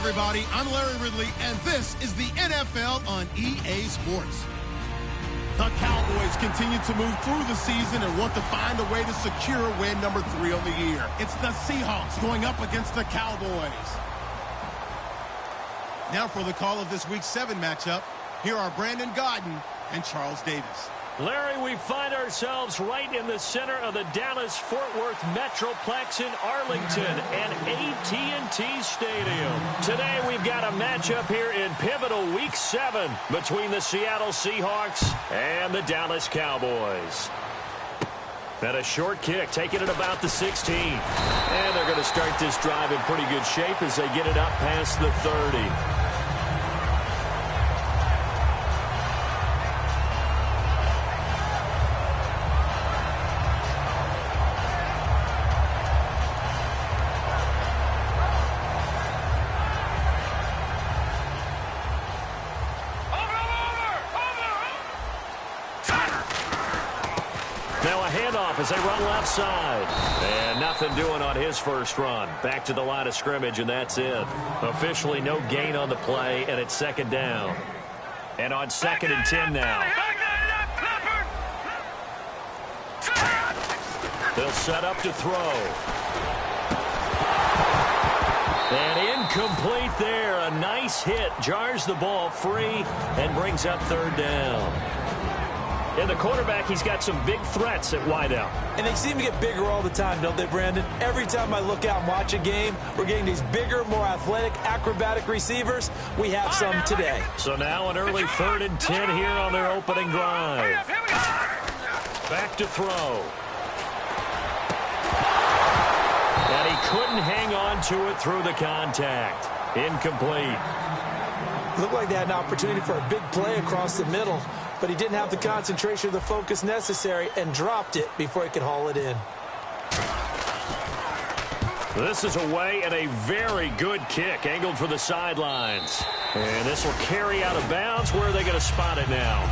everybody. I'm Larry Ridley, and this is the NFL on EA Sports. The Cowboys continue to move through the season and want to find a way to secure win number 3 on the year. It's the Seahawks going up against the Cowboys. Now for the call of this Week 7 matchup, here are Brandon Gaudin and Charles Davis. Larry, we find ourselves right in the center of the Dallas-Fort Worth Metroplex in Arlington and AT&T Stadium. Today we've got a matchup here in pivotal Week 7 between the Seattle Seahawks and the Dallas Cowboys. And a short kick, taking it about the 16. And they're going to start this drive in pretty good shape as they get it up past the 30. As they run left side. And nothing doing on his first run. Back to the line of scrimmage, and that's it. Officially no gain on the play, and it's second down. And on 2nd and 10 now. They'll set up to throw. And incomplete there. A nice hit. Jars the ball free and brings up 3rd down. And the quarterback, he's got some big threats at wideout. And they seem to get bigger all the time, don't they, Brandon? Every time I look out and watch a game, we're getting these bigger, more athletic, acrobatic receivers. We have some today. So now an early 3rd and 10 here on their opening drive. Back to throw. And he couldn't hang on to it through the contact. Incomplete. Looked like they had an opportunity for a big play across the middle, but he didn't have the concentration or the focus necessary and dropped it before he could haul it in. This is away and a very good kick angled for the sidelines. And this will carry out of bounds. Where are they going to spot it now?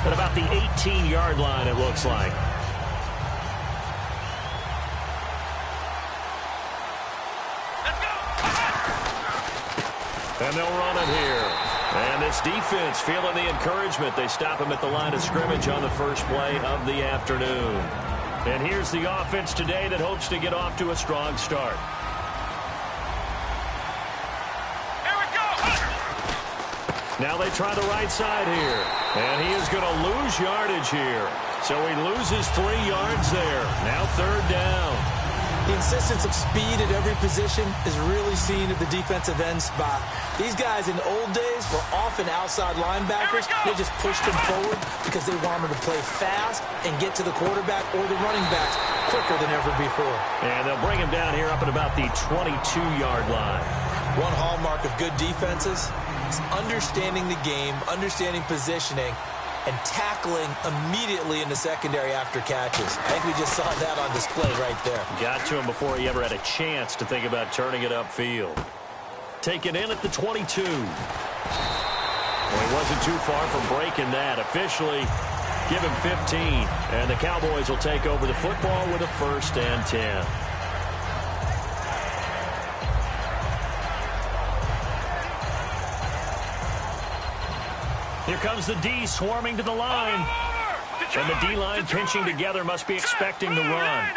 At about the 18-yard line, it looks like. And they'll run it here. And this defense feeling the encouragement. They stop him at the line of scrimmage on the first play of the afternoon. And here's the offense today that hopes to get off to a strong start. Here we go. Now they try the right side here. And he is going to lose yardage here. So he loses 3 yards there. Now 3rd down. The insistence of speed at every position is really seen at the defensive end spot. These guys in the old days were often outside linebackers. They just pushed them forward because they wanted to play fast and get to the quarterback or the running backs quicker than ever before. And they'll bring him down here up at about the 22-yard line. One hallmark of good defenses is understanding the game, understanding positioning, and tackling immediately in the secondary after catches. I think we just saw that on display right there. Got to him before he ever had a chance to think about turning it upfield. Taken in at the 22. Well, he wasn't too far from breaking that. Officially, give him 15. And the Cowboys will take over the football with a 1st and 10. Here comes the D swarming to the line. And the D-line pinching together must be expecting the run.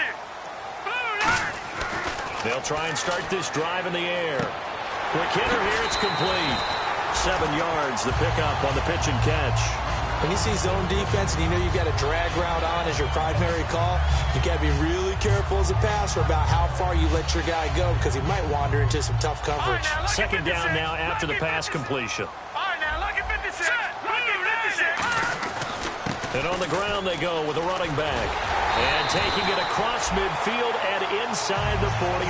They'll try and start this drive in the air. Quick hitter here, it's complete. 7 yards, the pickup on the pitch and catch. When you see zone defense and you know you've got a drag route on as your primary call, you got to be really careful as a passer about how far you let your guy go because he might wander into some tough coverage. 2nd down now after the pass completion. And on the ground they go with a running back. And taking it across midfield and inside the 45.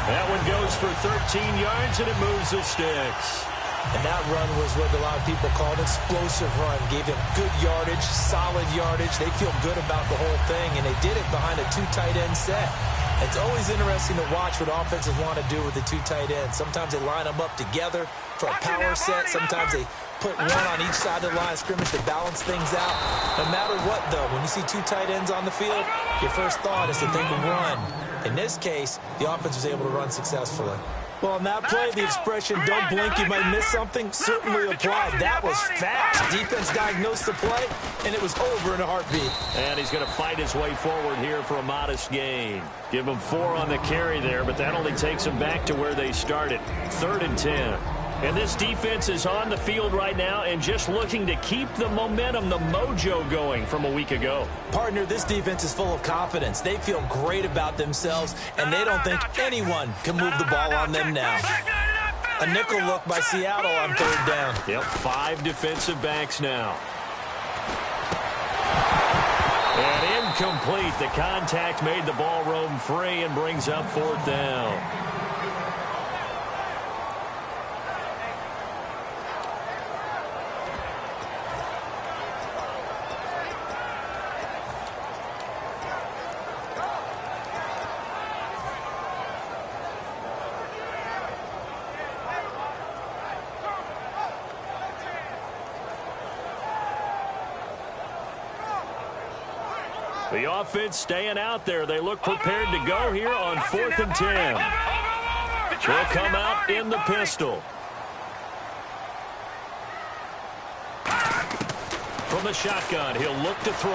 That one goes for 13 yards, and it moves the sticks. And that run was what a lot of people called an explosive run. Gave them good yardage, solid yardage. They feel good about the whole thing, and they did it behind a 2 tight end set. It's always interesting to watch what offenses want to do with the 2 tight ends. Sometimes they line them up together for a power set. Sometimes they put one on each side of the line of scrimmage to balance things out. No matter what, though, when you see 2 tight ends on the field, your first thought is to think run. In this case, the offense was able to run successfully. Well, on that play, the expression, don't blink, you might miss something, certainly applied. That was fast. Defense diagnosed the play, and it was over in a heartbeat. And he's going to fight his way forward here for a modest gain. Give him 4 on the carry there, but that only takes them back to where they started. 3rd and 10. And this defense is on the field right now and just looking to keep the momentum, the mojo going from a week ago. Partner, this defense is full of confidence. They feel great about themselves, and they don't think anyone can move the ball on them now. A nickel look by Seattle on 3rd down. Yep, 5 defensive backs now. And incomplete. The contact made the ball roam free and brings up 4th down. The offense staying out there. They look prepared to go here on 4th and 10. They'll come out in the pistol. From the shotgun, he'll look to throw.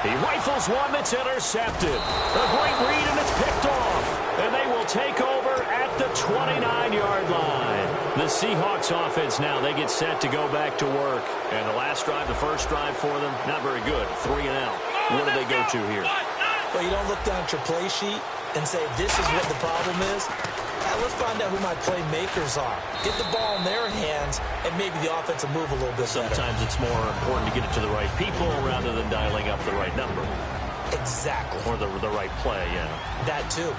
He rifles one that's intercepted. A great read, and it's picked off. And they will take over at the 29-yard line. The Seahawks offense now, they get set to go back to work. And the last drive, the first drive for them, not very good. 3 and out. What do they go to here? Well, you don't look down at your play sheet and say, this is what the problem is. Let's find out who my playmakers are. Get the ball in their hands, and maybe the offense will move a little bit better. Sometimes it's more important to get it to the right people rather than dialing up the right number. Exactly. Or the right play, yeah. That too.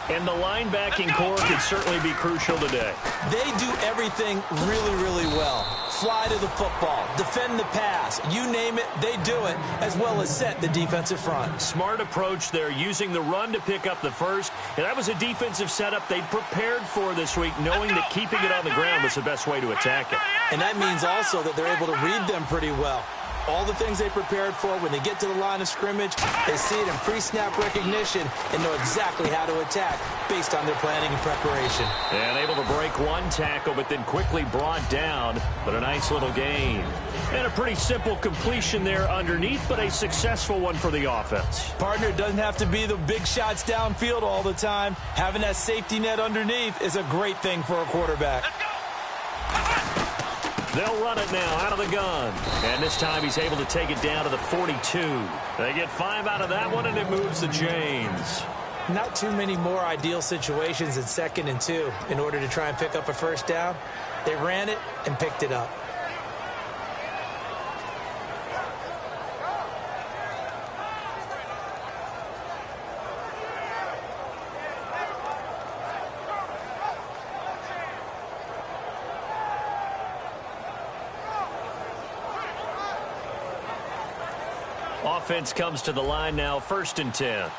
And the linebacking core could certainly be crucial today. They do everything really, really well. Fly to the football, defend the pass, you name it, they do it, as well as set the defensive front. Smart approach there, using the run to pick up the first. And that was a defensive setup they prepared for this week, knowing that keeping it on the ground was the best way to attack it. And that means also that they're able to read them pretty well. All the things they prepared for, when they get to the line of scrimmage, they see it in pre-snap recognition and know exactly how to attack based on their planning and preparation. And able to break one tackle, but then quickly brought down, but a nice little gain. And a pretty simple completion there underneath, but a successful one for the offense. Partner, it doesn't have to be the big shots downfield all the time. Having that safety net underneath is a great thing for a quarterback. They'll run it now out of the gun. And this time he's able to take it down to the 42. They get 5 out of that one, and it moves the chains. Not too many more ideal situations in 2nd and 2 in order to try and pick up a first down. They ran it and picked it up. Offense comes to the line now, 1st and 10.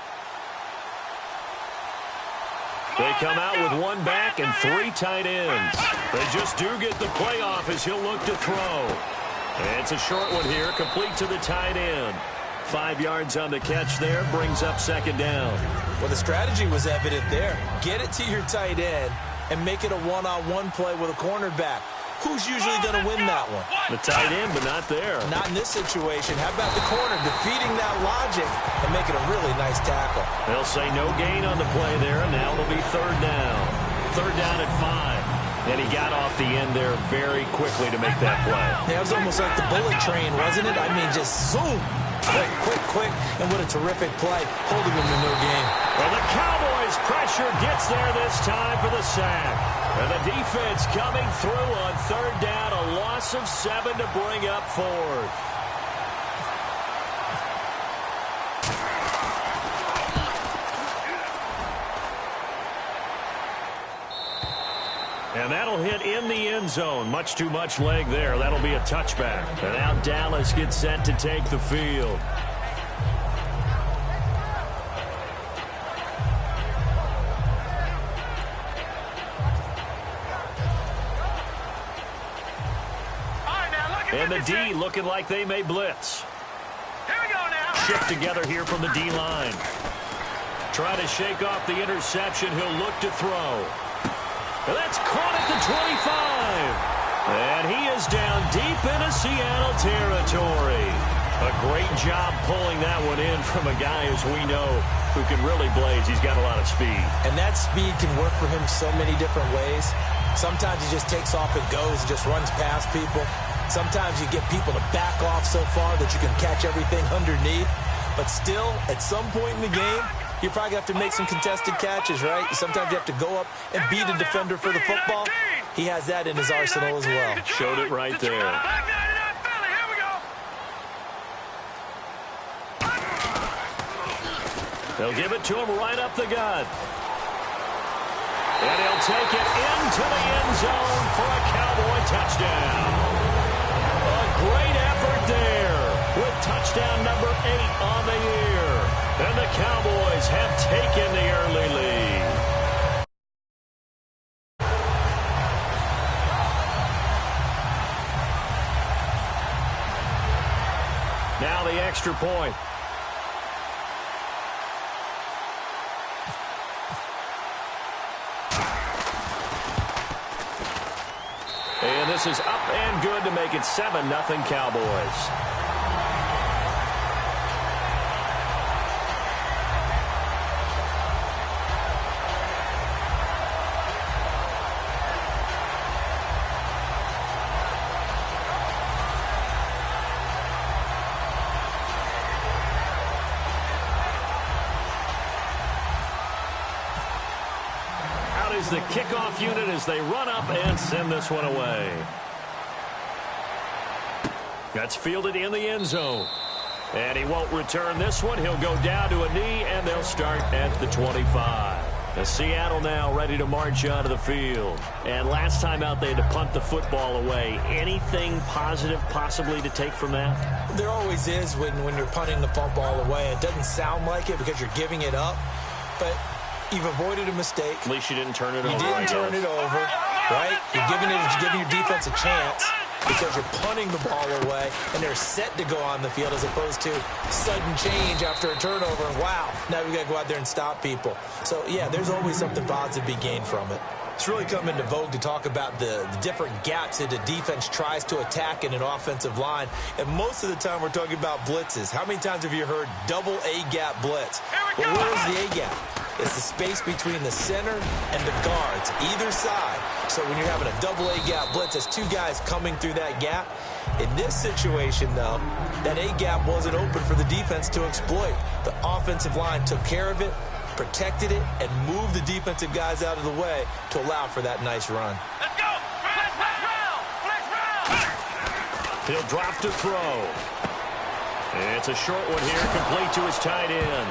They come out with 1 back and 3 tight ends. They just do get the play off as he'll look to throw. And it's a short one here, complete to the tight end. 5 yards on the catch there, brings up 2nd down. Well, the strategy was evident there. Get it to your tight end and make it a one-on-one play with a cornerback. Who's usually going to win that one? The tight end, but not there. Not in this situation. How about the corner defeating that logic and making a really nice tackle? They'll say no gain on the play there, and now it'll be 3rd down. 3rd down at 5. And he got off the end there very quickly to make that play. Yeah, it was almost like the bullet train, wasn't it? I mean, just zoom. Quick, and what a terrific play, holding them to no gain. Well, the Cowboys' pressure gets there this time for the sack. And the defense coming through on 3rd down, a loss of 7 to bring up 4th. And that'll hit in the end zone. Much too much leg there. That'll be a touchback. And now Dallas gets set to take the field. And the D looking like they may blitz. Here we go now. Shift together here from the D-line. Trying to shake off the interception. He'll look to throw. And that's caught at the 25. And he is down deep into Seattle territory. A great job pulling that one in from a guy, as we know, who can really blaze. He's got a lot of speed. And that speed can work for him so many different ways. Sometimes he just takes off and goes and just runs past people. Sometimes you get people to back off so far that you can catch everything underneath. But still, at some point in the game, you probably have to make some contested catches, right? Sometimes you have to go up and beat a defender for the football. He has that in his arsenal as well. Showed it right there. They'll give it to him right up the gut. And he'll take it into the end zone for a Cowboy touchdown. A great effort there with touchdown number 8 on the year. And the Cowboys have taken the early lead. Now the extra point. And this is up and good to make it 7-0 Cowboys. The kickoff unit as they run up and send this one away. That's fielded in the end zone. And he won't return this one. He'll go down to a knee, and they'll start at the 25. The Seattle now ready to march onto the field. And last time out, they had to punt the football away. Anything positive possibly to take from that? There always is when you're punting the football away. It doesn't sound like it because you're giving it up. But you've avoided a mistake. At least you didn't turn it over. You didn't turn it over, right? You're giving your defense a chance because you're punting the ball away, and they're set to go on the field as opposed to sudden change after a turnover. And wow, now we got to go out there and stop people. So, yeah, there's always something positive to be gained from it. It's really come into vogue to talk about the different gaps that a defense tries to attack in an offensive line. And most of the time we're talking about blitzes. How many times have you heard double A-gap blitz? Well, where's the A-gap? It's the space between the center and the guards, either side. So when you're having a double A-gap blitz, there's two guys coming through that gap. In this situation, though, that A-gap wasn't open for the defense to exploit. The offensive line took care of it, protected it, and moved the defensive guys out of the way to allow for that nice run. Let's go! Flex round! He'll drop to throw. It's a short one here, complete to his tight end.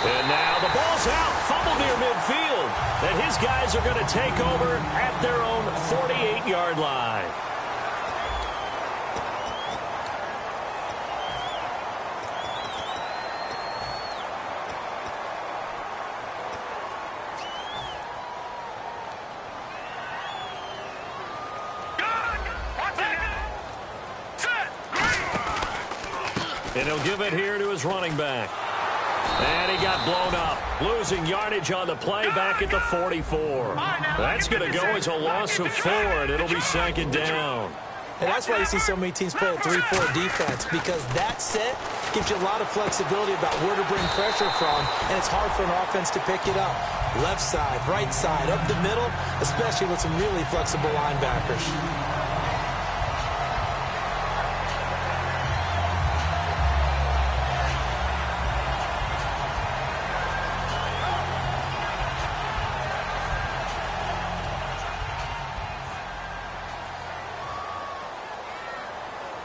And now the ball's out, fumbled near midfield. And his guys are going to take over at their own 48-yard line. And he'll give it here to his running back. And he got blown up, losing yardage on the play back at the 44. That's going to go as a loss of 4, and it'll be second down. And that's why you see so many teams play a 3-4 defense, because that set gives you a lot of flexibility about where to bring pressure from, and it's hard for an offense to pick it up. Left side, right side, up the middle, especially with some really flexible linebackers.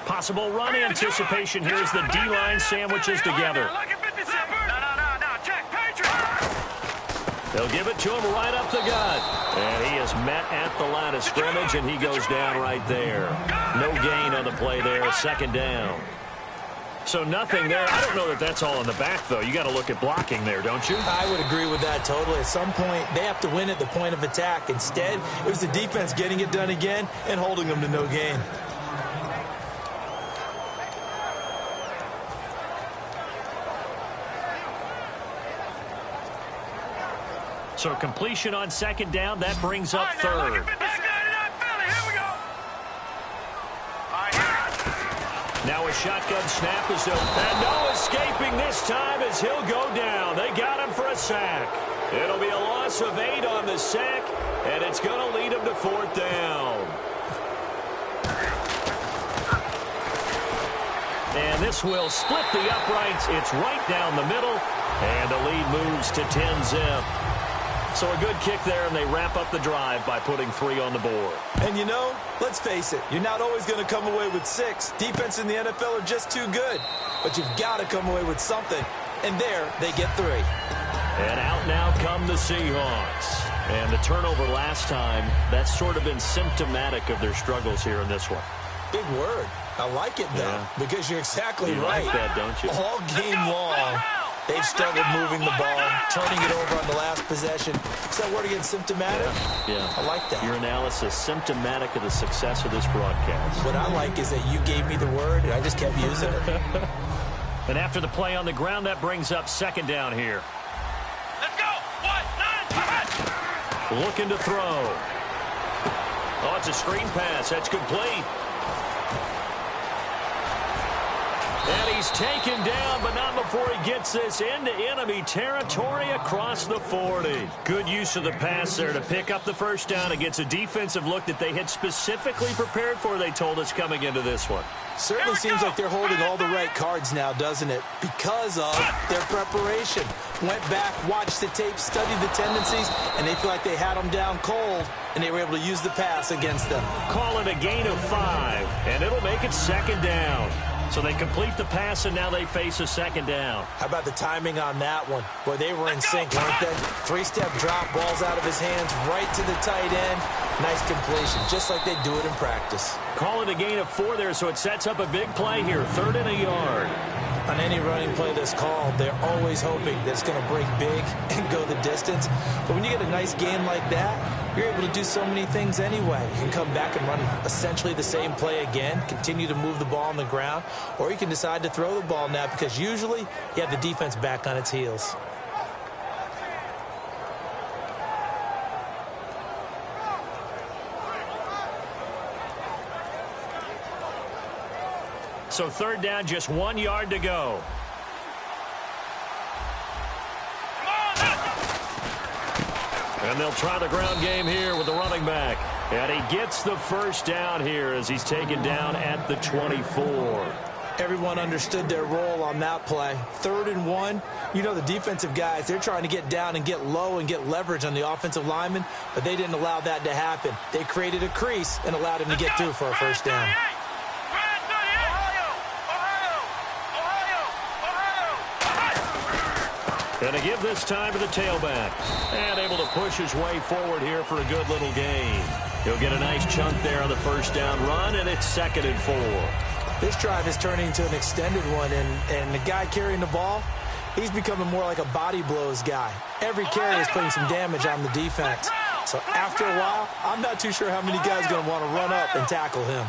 Possible run anticipation here as the D-line sandwiches together. They'll give it to him right up the gut. And he is met at the line of scrimmage, and he goes down right there. No gain on the play there, second down. So nothing there. I don't know that that's all in the back, though. You got to look at blocking there, don't you? I would agree with that totally. At some point, they have to win at the point of attack. Instead, it was the defense getting it done again and holding them to no gain. So completion on second down, that brings up third. Now a shotgun snap is up. And no escaping this time as he'll go down. They got him for a sack. It'll be a loss of 8 on the sack, and it's going to lead him to 4th down. And this will split the uprights. It's right down the middle, and the lead moves to 10-zip. So a good kick there, and they wrap up the drive by putting 3 on the board. And you know, let's face it, you're not always going to come away with 6. Defense in the NFL are just too good. But you've got to come away with something. And there, they get 3. And out now come the Seahawks. And the turnover last time, that's sort of been symptomatic of their struggles here in this one. Big word. I like it, though, because you're exactly right. You like that, don't you? All game long, they've struggled moving the ball, turning it over on the last possession. Is that word again, symptomatic? Yeah. I like that. Your analysis, symptomatic of the success of this broadcast. What I like is that you gave me the word, and I just kept using it. And after the play on the ground, that brings up second down here. Let's go. 1, 9, Looking to throw. Oh, it's a screen pass. That's complete. And he's taken down, but not before he gets this into enemy territory across the 40. Good use of the pass there to pick up the first down against a defensive look that they had specifically prepared for, they told us, coming into this one. Certainly seems like they're holding all the right cards now, doesn't it? Because of their preparation. Went back, watched the tape, studied the tendencies, and they feel like they had them down cold, and they were able to use the pass against them. Call it a gain of 5, and it'll make it second down. So they complete the pass, and now they face a second down. How about the timing on that one? Where they were in sync, weren't they? 3-step drop, balls out of his hands, right to the tight end. Nice completion, just like they do it in practice. Call it a gain of 4 there, so it sets up a big play here, 3rd and a yard. On any running play that's called, they're always hoping that it's going to break big and go the distance. But when you get a nice gain like that, you're able to do so many things anyway. You can come back and run essentially the same play again, continue to move the ball on the ground, or you can decide to throw the ball now because usually you have the defense back on its heels. So 3rd down, just 1 yard to go. And they'll try the ground game here with the running back. And he gets the first down here as he's taken down at the 24. Everyone understood their role on that play. 3rd and 1. You know the defensive guys, they're trying to get down and get low and get leverage on the offensive lineman, but they didn't allow that to happen. They created a crease and allowed him to get through for a first down. And to give this time to the tailback. And able to push his way forward here for a good little gain. He'll get a nice chunk there on the first down run, and it's 2nd and 4. This drive is turning into an extended one, and the guy carrying the ball, he's becoming more like a body blows guy. Every carry is putting some damage on the defense. So after a while, I'm not too sure how many guys are going to want to run up and tackle him.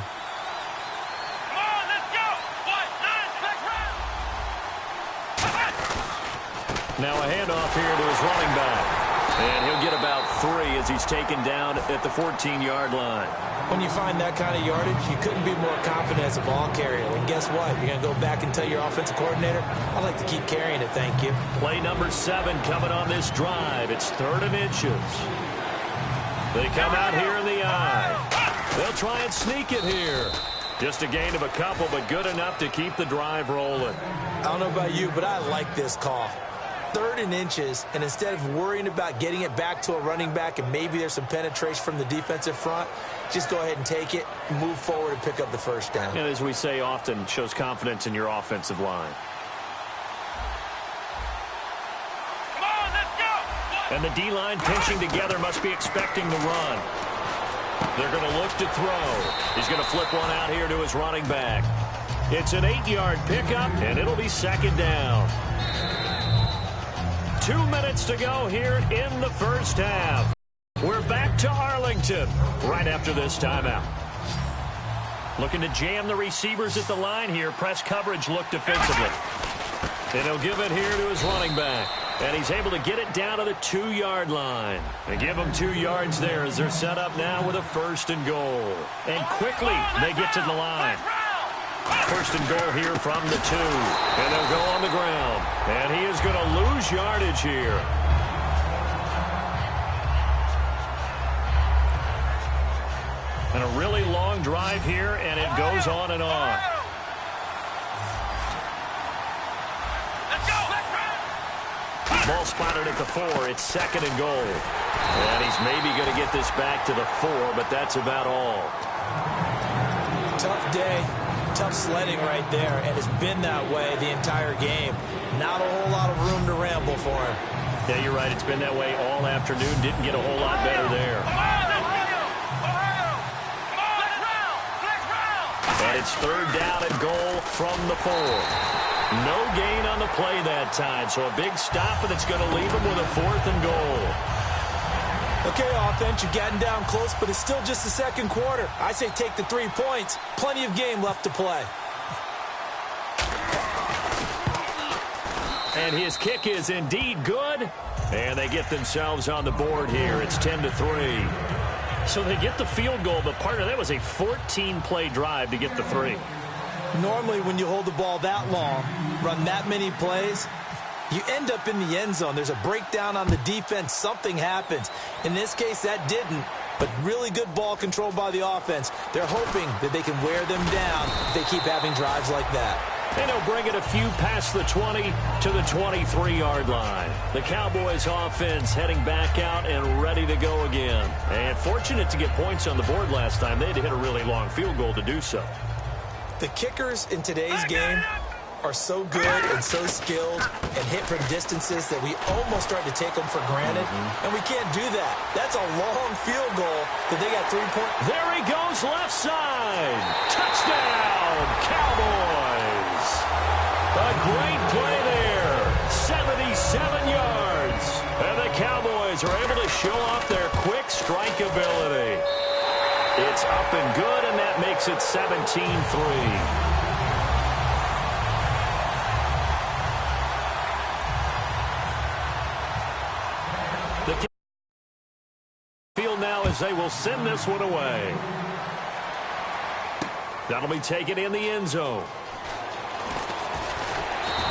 Now a handoff here to his running back. And he'll get about 3 as he's taken down at the 14-yard line. When you find that kind of yardage, you couldn't be more confident as a ball carrier. And guess what? You're going to go back and tell your offensive coordinator, I'd like to keep carrying it, thank you. Play number 7 coming on this drive. It's 3rd and inches. They come out here in the eye. They'll try and sneak it here. Just a gain of a couple, but good enough to keep the drive rolling. I don't know about you, but I like this call. 3rd and inches, and instead of worrying about getting it back to a running back and maybe there's some penetration from the defensive front, just go ahead and take it, move forward, and pick up the first down. And as we say often, shows confidence in your offensive line. Come on, let's go! And the D-line pinching together must be expecting the run. They're going to look to throw. He's going to flip one out here to his running back. It's an 8-yard pickup, and it'll be 2nd down. 2 minutes to go here in the first half. We're back to Arlington right after this timeout. Looking to jam the receivers at the line here. Press coverage look defensively. And he'll give it here to his running back. And he's able to get it down to the 2-yard line. They give them 2 yards there as they're set up now with a 1st and goal. And quickly they get to the line. 1st and goal here from the 2. And they'll go on the ground. And he is going to lose yardage here. And a really long drive here, and it goes on and on. Ball spotted at the 4. It's 2nd and goal. And he's maybe going to get this back to the 4, but that's about all. Tough day, tough sledding right there, and it's been that way the entire game. Not a whole lot of room to ramble for him. Yeah, you're right. It's been that way all afternoon. Didn't get a whole lot better there. And it's 3rd down and goal from the 4. No gain on the play that time, so a big stop, and it's going to leave him with a 4th and goal. Okay, offense, you're getting down close, but it's still just the 2nd quarter. I say take the 3 points. Plenty of game left to play. And his kick is indeed good, and they get themselves on the board here. It's 10-3. So they get the field goal, but partner, that was a 14-play drive to get the 3. Normally, when you hold the ball that long, run that many plays, you end up in the end zone. There's a breakdown on the defense. Something happens. In this case, that didn't, but really good ball control by the offense. They're hoping that they can wear them down if they keep having drives like that. And he'll bring it a few past the 20 to the 23-yard line. The Cowboys offense heading back out and ready to go again. And fortunate to get points on the board last time. They had to hit a really long field goal to do so. The kickers in today's game are so good and so skilled and hit from distances that we almost start to take them for granted, and we can't do that. That's a long field goal that they got 3 points. There he goes, left side. Touchdown, Cowboys. A great play there. 77 yards. And the Cowboys are able to show off their quick strike ability. It's up and good, and that makes it 17-3. The field now as they will send this one away. That'll be taken in the end zone.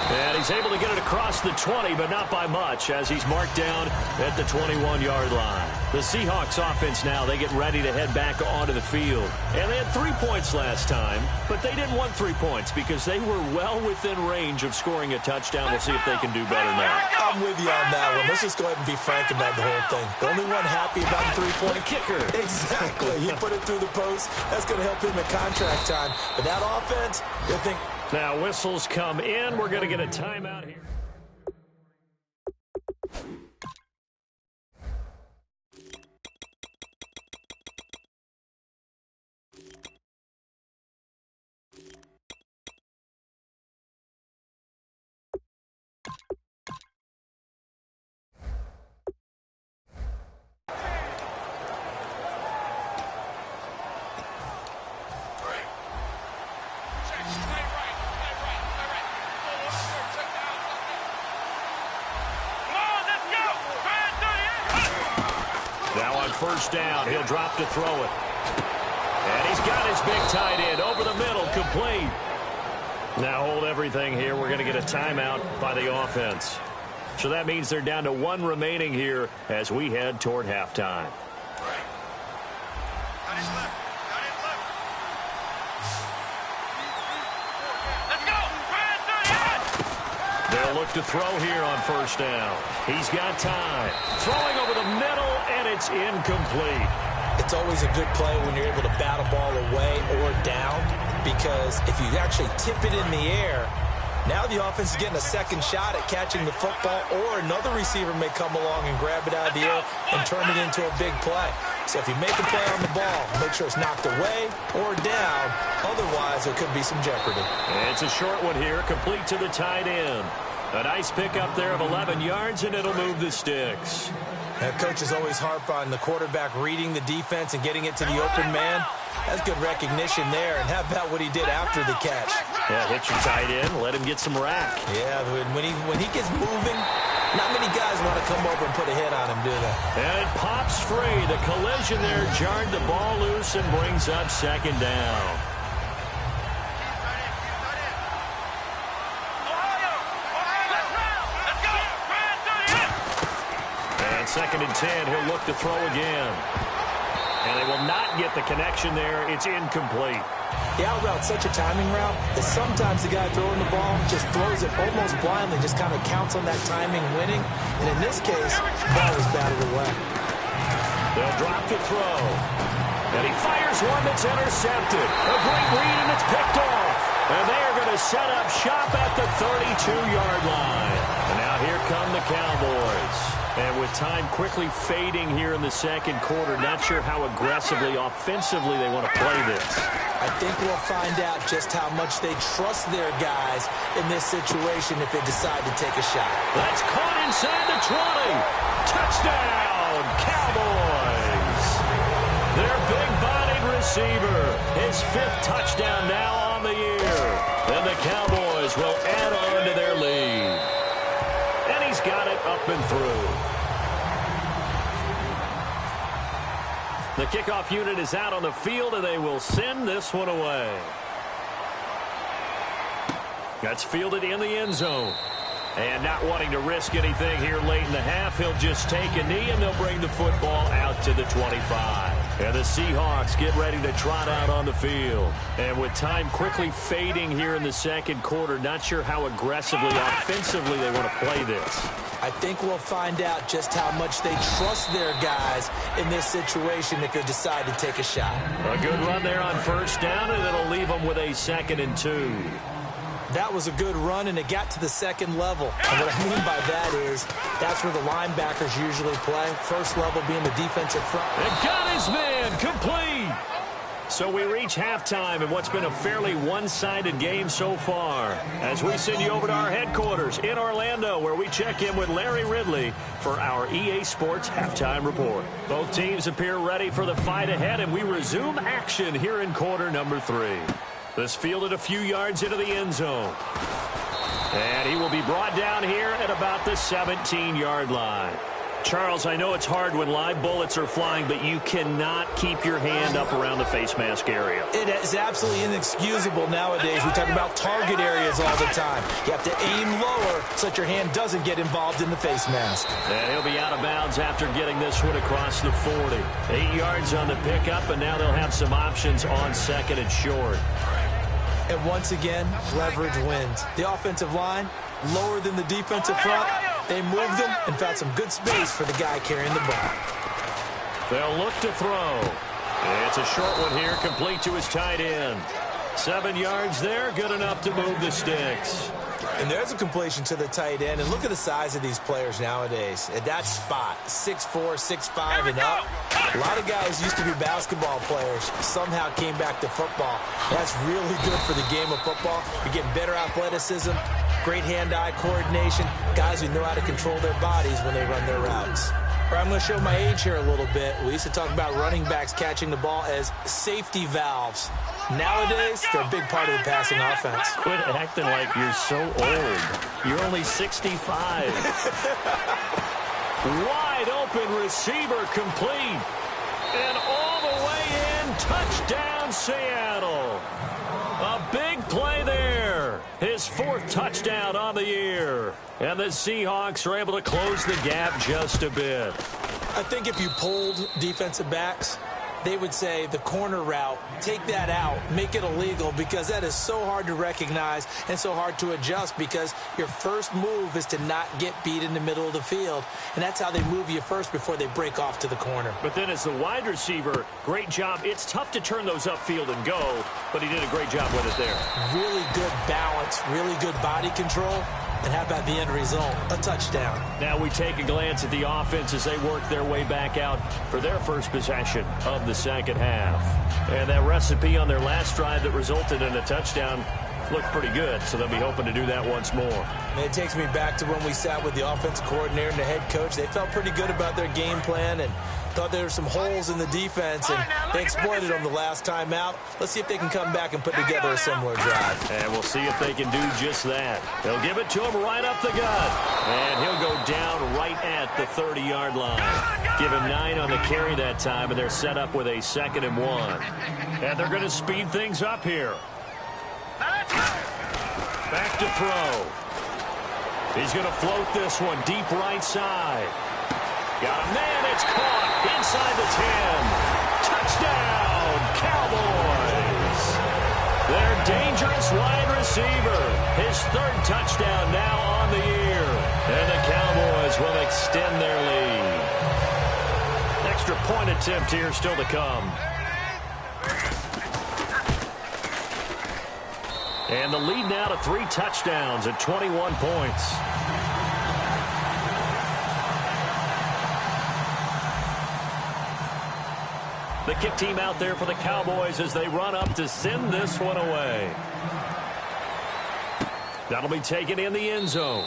And he's able to get it across the 20, but not by much, as he's marked down at the 21-yard line. The Seahawks offense now, they get ready to head back onto the field. And they had 3 points last time, but they didn't want 3 points because they were well within range of scoring a touchdown. We'll see if they can do better now. I'm with you on that one. Let's just go ahead and be frank about the whole thing. The only one happy about the 3-point kicker. Exactly. He put it through the post. That's going to help him at contract time. But that offense, you'll think. Now whistles come in. We're going to get a timeout here. First down, he'll drop to throw it. And he's got his big tight end over the middle, complete. Now hold everything here. We're going to get a timeout by the offense. So that means they're down to 1 remaining here as we head toward halftime. They'll look to throw here on first down. He's got time. Throwing over the middle, and it's incomplete. It's always a good play when you're able to bat a ball away or down, because if you actually tip it in the air, now the offense is getting a second shot at catching the football, or another receiver may come along and grab it out of the air and turn it into a big play. So if you make a play on the ball, make sure it's knocked away or down. Otherwise, there could be some jeopardy. And it's a short one here, complete to the tight end. A nice pickup there of 11 yards, and it'll move the sticks. And coaches always harp on the quarterback reading the defense and getting it to the open man. That's good recognition there. And how about what he did after the catch? Yeah, hit your tight end, let him get some rack. Yeah, when he gets moving, Not many guys want to come over and put a hit on him, do they? And it pops free. The collision there jarred the ball loose and brings up second down. And second and 10, he'll look to throw again. And they will not get the connection there. It's incomplete. The out route's such a timing route that sometimes the guy throwing the ball just throws it almost blindly, just kind of counts on that timing winning. And in this case, the ball was batted away. They'll drop the throw. And he fires one that's intercepted. A great read, and it's picked off. And they are going to set up shop at the 32-yard line. And now here come the Cowboys. And with time quickly fading here in the second quarter, not sure how aggressively, offensively they want to play this. I think we'll find out just how much they trust their guys in this situation if they decide to take a shot. That's caught inside the 20. Touchdown, Cowboys. Their big-bodied receiver, his 5th touchdown now on the year. And the Cowboys will add on to their lead. And he's got it up and through. The kickoff unit is out on the field, and they will send this one away. That's fielded in the end zone. And not wanting to risk anything here late in the half, he'll just take a knee, and they'll bring the football out to the 25. And the Seahawks get ready to trot out on the field. And with time quickly fading here in the second quarter, not sure how aggressively, offensively they want to play this. I think we'll find out just how much they trust their guys in this situation if they decide to take a shot. A good run there on first down, and it'll leave them with a 2nd and 2. That was a good run, and it got to the second level. And what I mean by that is that's where the linebackers usually play. First level being the defensive front. And got his man complete. So we reach halftime in what's been a fairly one-sided game so far, as we send you over to our headquarters in Orlando, where we check in with Larry Ridley for our EA Sports Halftime Report. Both teams appear ready for the fight ahead, and we resume action here in quarter number 3. This fielded a few yards into the end zone. And he will be brought down here at about the 17-yard line. Charles, I know it's hard when live bullets are flying, but you cannot keep your hand up around the face mask area. It is absolutely inexcusable nowadays. We talk about target areas all the time. You have to aim lower so that your hand doesn't get involved in the face mask. And he'll be out of bounds after getting this one across the 40. 8 yards on the pickup, and now they'll have some options on 2nd and short. And once again, leverage wins. The offensive line, lower than the defensive front. They moved them and found some good space for the guy carrying the ball. They'll look to throw. It's a short one here, complete to his tight end. 7 yards there, good enough to move the sticks. And there's a completion to the tight end. And look at the size of these players nowadays. At that spot, 6'4", 6'5", and up. A lot of guys used to be basketball players, somehow came back to football. That's really good for the game of football. You're getting better athleticism, great hand-eye coordination, guys who know how to control their bodies when they run their routes. I'm going to show my age here a little bit. We used to talk about running backs catching the ball as safety valves. Nowadays, they're a big part of the passing offense. Quit acting like you're so old. You're only 65. Wide open receiver complete. And all the way in, touchdown Seattle. A big play there. His 4th touchdown on the year. And the Seahawks are able to close the gap just a bit. I think if you polled defensive backs, they would say the corner route, take that out, make it illegal, because that is so hard to recognize and so hard to adjust, because your first move is to not get beat in the middle of the field. And that's how they move you first before they break off to the corner. But then as the wide receiver, great job. It's tough to turn those upfield and go, but he did a great job with it there. Really good balance, really good body control. And how about the end result? A touchdown. Now we take a glance at the offense as they work their way back out for their first possession of the second half. And that recipe on their last drive that resulted in a touchdown looked pretty good, so they'll be hoping to do that once more. And it takes me back to when we sat with the offensive coordinator and the head coach. They felt pretty good about their game plan, and Thought there were some holes in the defense, and they exploited them the last time out. Let's see if they can come back and put together a similar drive. And we'll see if they can do just that. They'll give it to him right up the gut. And he'll go down right at the 30-yard line. Give him 9 on the carry that time, and they're set up with a 2nd and 1. And they're going to speed things up here. Back to throw. He's going to float this one deep right side. Got a man. It's caught inside the 10. Touchdown, Cowboys. Their dangerous wide receiver. His 3rd touchdown now on the year. And the Cowboys will extend their lead. Extra point attempt here still to come. And the lead now to 3 touchdowns at 21 points. The kick team out there for the Cowboys as they run up to send this one away. That'll be taken in the end zone.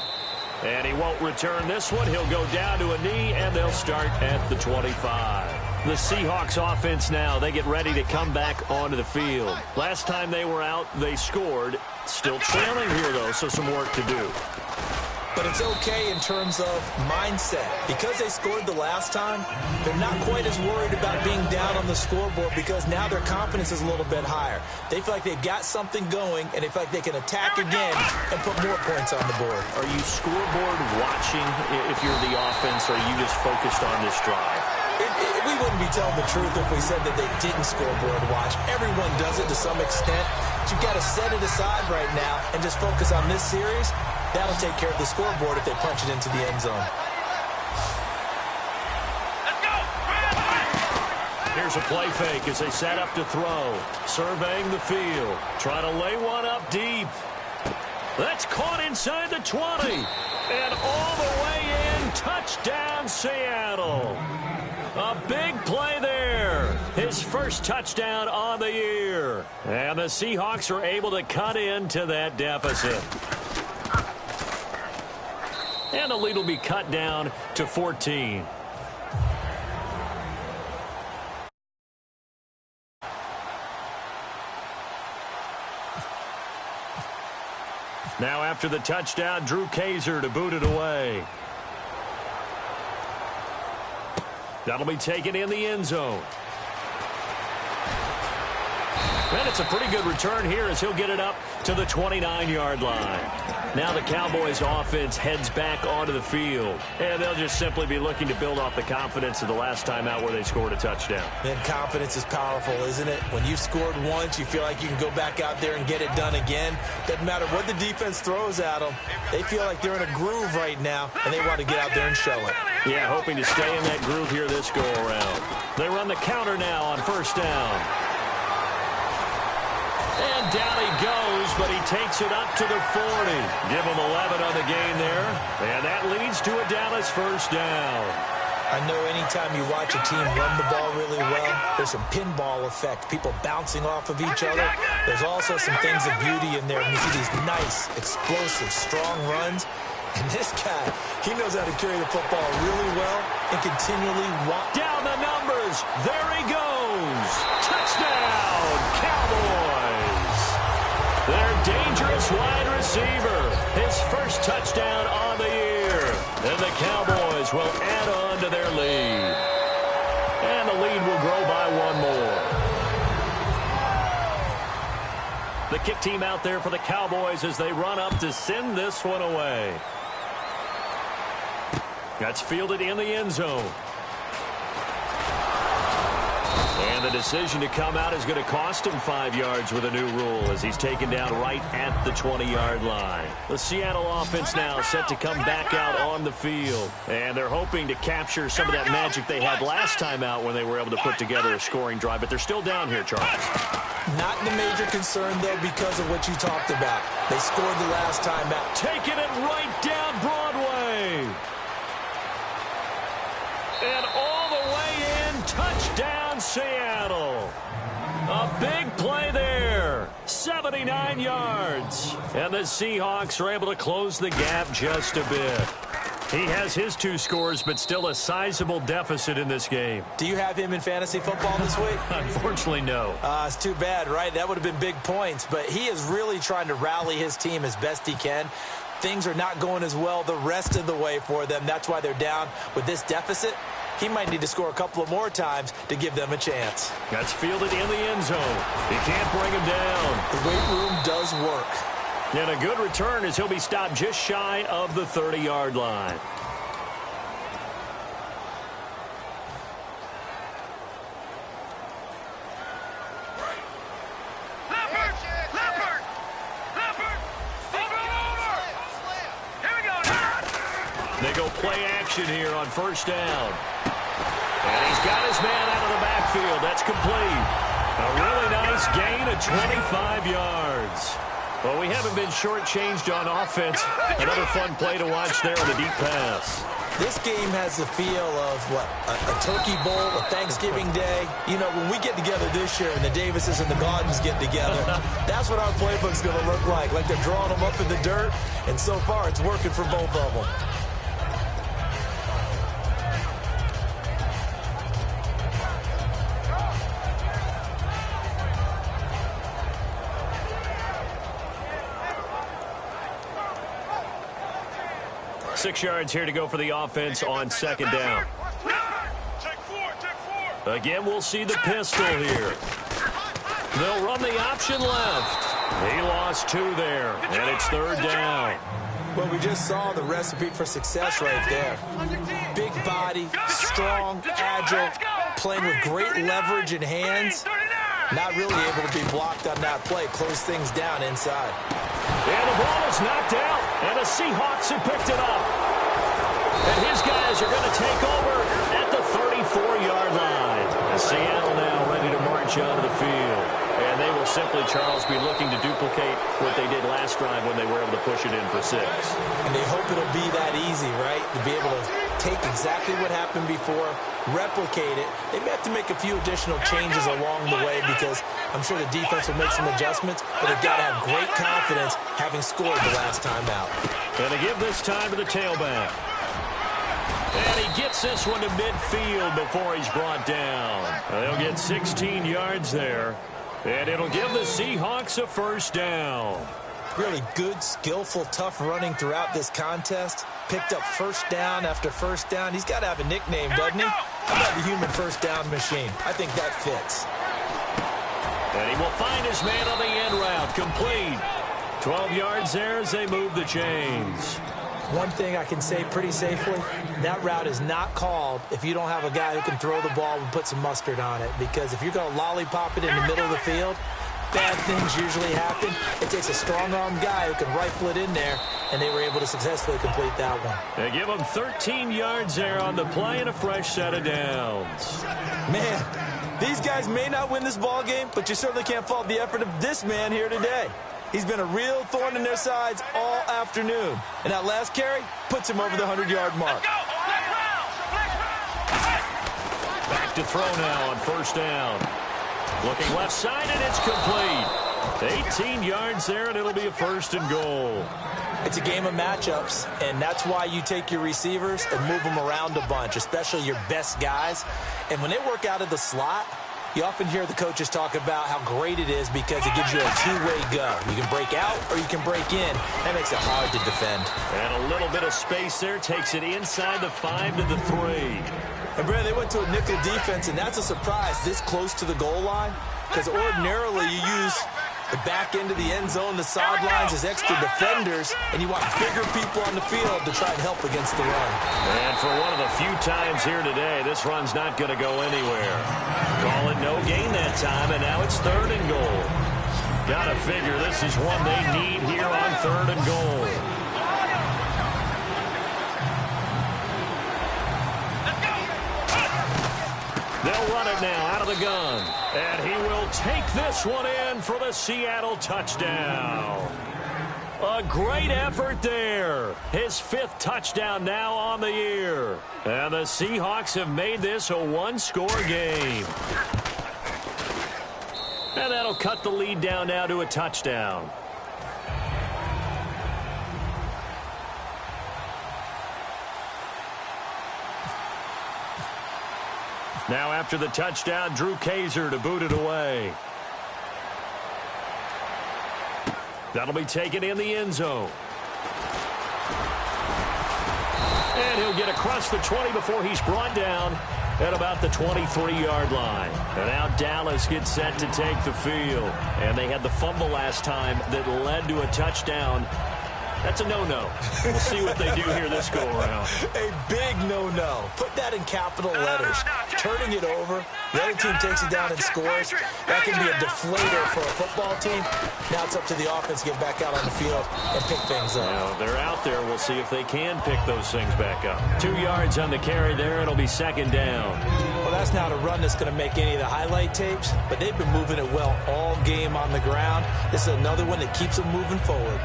And he won't return this one. He'll go down to a knee, and they'll start at the 25. The Seahawks offense now, they get ready to come back onto the field. Last time they were out, they scored. Still trailing here, though, so some work to do. But it's okay in terms of mindset. Because they scored the last time, they're not quite as worried about being down on the scoreboard because now their confidence is a little bit higher. They feel like they've got something going, and they feel like they can attack again and put more points on the board. Are you scoreboard watching if you're the offense, or are you just focused on this drive? We wouldn't be telling the truth if we said that they didn't scoreboard watch. Everyone does it to some extent. But you've got to set it aside right now and just focus on this series. That'll take care of the scoreboard if they punch it into the end zone. Let's go! Here's a play fake as they set up to throw. Surveying the field. Trying to lay one up deep. That's caught inside the 20. And all the way in. Touchdown, Seattle. A big play there. His 1st touchdown on the year. And the Seahawks are able to cut into that deficit. And the lead will be cut down to 14. Now after the touchdown, Drew Kaiser to boot it away. That'll be taken in the end zone. And it's a pretty good return here as he'll get it up to the 29-yard line. Now the Cowboys offense heads back onto the field. And they'll just simply be looking to build off the confidence of the last time out where they scored a touchdown. And confidence is powerful, isn't it? When you've scored once, you feel like you can go back out there and get it done again. Doesn't matter what the defense throws at them. They feel like they're in a groove right now, and they want to get out there and show it. Yeah, hoping to stay in that groove here this go-around. They run the counter now on 1st down. And down he goes, but he takes it up to the 40. Give him 11 on the gain there. And that leads to a Dallas 1st down. I know anytime you watch a team run the ball really well, there's some pinball effect, people bouncing off of each other. There's also some things of beauty in there. And you see these nice, explosive, strong runs. And this guy, he knows how to carry the football really well and continually walk. Down the numbers. There he goes. Touchdown, Cowboys. Their dangerous wide receiver. His 1st touchdown on the year. And the Cowboys will add on to their lead. And the lead will grow by 1 more. The kick team out there for the Cowboys as they run up to send this one away. That's fielded in the end zone. And the decision to come out is going to cost him 5 yards with a new rule as he's taken down right at the 20-yard line. The Seattle offense now set to come back out on the field. And they're hoping to capture some of that magic they had last time out when they were able to put together a scoring drive. But they're still down here, Charles. Not the major concern, though, because of what you talked about. They scored the last time out. Taking it right down Broadway. And all the way in, touchdown Seattle. A big play there. 79 yards. And the Seahawks are able to close the gap just a bit. He has his 2 scores, but still a sizable deficit in this game. Do you have him in fantasy football this week? Unfortunately, no. It's too bad, right? That would have been big points, but he is really trying to rally his team as best he can. Things are not going as well the rest of the way for them. That's why they're down with this deficit. He might need to score a couple of more times to give them a chance. That's fielded in the end zone. He can't bring him down. The weight room does work. And a good return as he'll be stopped just shy of the 30-yard line. They go play action here on first down. And he's got his man out of the backfield. That's complete. A really nice gain of 25 yards. Well, we haven't been shortchanged on offense. Another fun play to watch there on the deep pass. This game has the feel of, a Turkey Bowl, a Thanksgiving Day. You know, when we get together this year and the Davises and the Gaudens get together, that's what our playbook's going to look like. Like they're drawing them up in the dirt, and so far it's working for both of them. Six yards here to go for the offense on second down. Again, we'll see the pistol here. They'll run the option left. He lost 2 there, and it's third down. Well, we just saw the recipe for success right there. Big body, strong, agile, playing with great leverage in hands. Not really able to be blocked on that play. Close things down inside. And the ball is knocked out, and the Seahawks have picked it up. And his guys are going to take over at the 34-yard line. And Seattle now ready to march out of the field. And they will simply, Charles, be looking to duplicate what they did last drive when they were able to push it in for 6. And they hope it'll be that easy, right? To be able to take exactly what happened before, replicate it. They may have to make a few additional changes along the way because I'm sure the defense will make some adjustments, but they've got to have great confidence having scored the last time out. And they give this time to the tailback. And he gets this one to midfield before he's brought down. They'll get 16 yards there. And it'll give the Seahawks a first down. Really good, skillful, tough running throughout this contest. Picked up first down after first down. He's got to have a nickname, doesn't he? How about the human first down machine? I think that fits. And he will find his man on the end route. Complete. 12 yards there as they move the chains. One thing I can say pretty safely, that route is not called if you don't have a guy who can throw the ball and put some mustard on it. Because if you're going to lollipop it in the middle of the field, bad things usually happen. It takes a strong-arm guy who can rifle it in there, and they were able to successfully complete that one. They give him 13 yards there on the play and a fresh set of downs. Man, these guys may not win this ball game, but you certainly can't fault the effort of this man here today. He's been a real thorn in their sides all afternoon. And that last carry puts him over the 100-yard mark. Back to throw now on first down. Looking left side, and it's complete. 18 yards there, and it'll be a first and goal. It's a game of matchups, and that's why you take your receivers and move them around a bunch, especially your best guys. And when they work out of the slot, you often hear the coaches talk about how great it is because it gives you a two-way go. You can break out or you can break in. That makes it hard to defend. And a little bit of space there takes it inside the 5 to the 3. And, Brad, they went to a nickel defense, and that's a surprise this close to the goal line because ordinarily you use the back end of the end zone, the sidelines as extra defenders, and you want bigger people on the field to try and help against the run. And for one of the few times here today, this run's not going to go anywhere. Call it no gain that time, and now it's third and goal. Got to figure this is one they need here on third and goal. They'll run it now out of the gun. And he will take this one in for the Seattle touchdown. A great effort there. His 5th touchdown now on the year. And the Seahawks have made this a one-score game. And that'll cut the lead down now to a touchdown. Now after the touchdown, Drew Kaiser to boot it away. That'll be taken in the end zone. And he'll get across the 20 before he's brought down at about the 23-yard line. And now Dallas gets set to take the field. And they had the fumble last time that led to a touchdown. That's a no-no. We'll see what they do here this go-around. A big no-no. Put that in capital letters. Turning it over, the other team takes it down and scores. That can be a deflator for a football team. Now it's up to the offense to get back out on the field and pick things up. Now, they're out there. We'll see if they can pick those things back up. 2 yards on the carry there. It'll be second down. Well, that's not a run that's going to make any of the highlight tapes, but they've been moving it well all game on the ground. This is another one that keeps them moving forward.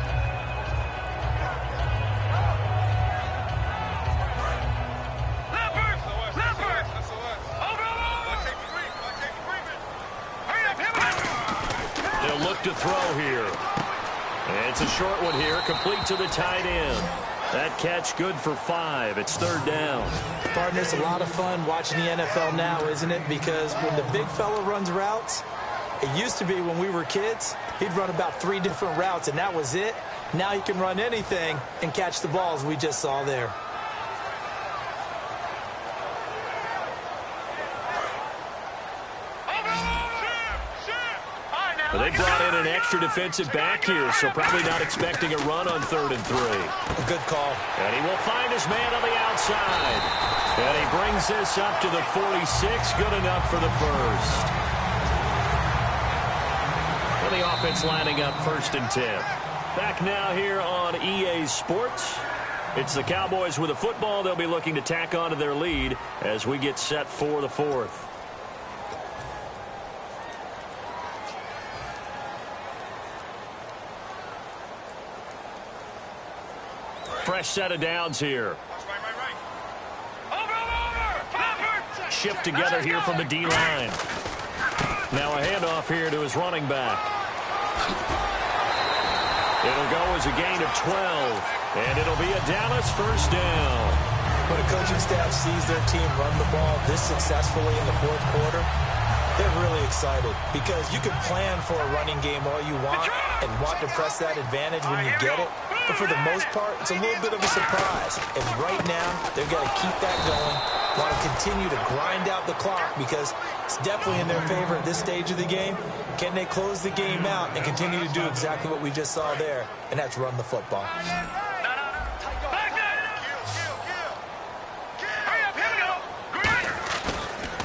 To throw here. And it's a short one here, complete to the tight end. That catch good for 5. It's third down. Partner, it's a lot of fun watching the NFL now, isn't it? Because when the big fella runs routes, it used to be when we were kids, he'd run about 3 different routes, and that was it. Now he can run anything and catch the balls we just saw there. Well, they brought in an extra defensive back here, so probably not expecting a run on 3rd and 3. A good call. And he will find his man on the outside. And he brings this up to the 46. Good enough for the first. And the offense lining up 1st and 10. Back now here on EA Sports. It's the Cowboys with a football. They'll be looking to tack on to their lead as we get set for the 4th. Fresh set of downs here. Shift together here from the D-line. Now a handoff here to his running back. It'll go as a gain of 12. And it'll be a Dallas first down. When a coaching staff sees their team run the ball this successfully in the 4th quarter, they're really excited because you can plan for a running game all you want and want to press that advantage when you get it. But for the most part, it's a little bit of a surprise. And right now, they've got to keep that going, want to continue to grind out the clock because it's definitely in their favor at this stage of the game. Can they close the game out and continue to do exactly what we just saw there, and that's run the football.